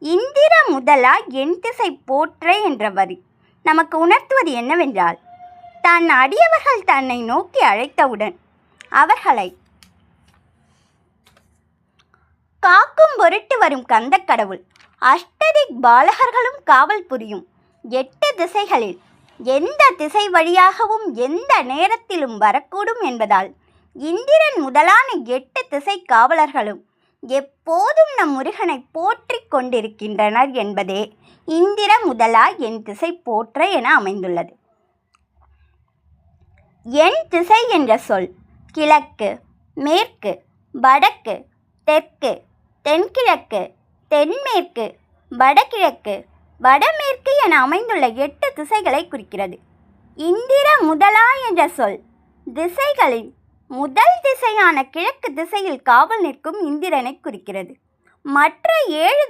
இந்திர முதலா என் திசை போற்ற என்ற வரி நமக்கு உணர்த்துவது என்னவென்றால், தன் அடியவர்கள் தன்னை நோக்கி அழைத்தவுடன் அவர்களை காக்கும் பொருட்டு வரும் கந்தக்கடவுள் அஷ்டதிக் பாலகர்களும் காவல் புரியும் 8 திசைகளில் எந்த திசை வழியாகவும் எந்த நேரத்திலும் வரக்கூடும் என்பதால் இந்திரன் முதலான 8 திசை காவலர்களும் எப்போதும் நம் முருகனை போற்றி கொண்டிருக்கின்றனர் என்பதே இந்திர முதலா என் திசை போற்ற என அமைந்துள்ளது. என் திசை என்ற சொல் கிழக்கு, மேற்கு, வடக்கு, தெற்கு, தென்கிழக்கு, தென்மேற்கு, வடகிழக்கு, வடமேற்கு என அமைந்துள்ள 8 திசைகளை குறிக்கிறது. இந்திர முதலா என்ற சொல் திசைகளின் முதல் திசையான கிழக்கு திசையில் காவல் நிற்கும் இந்திரனை குறிக்கிறது. மற்ற 7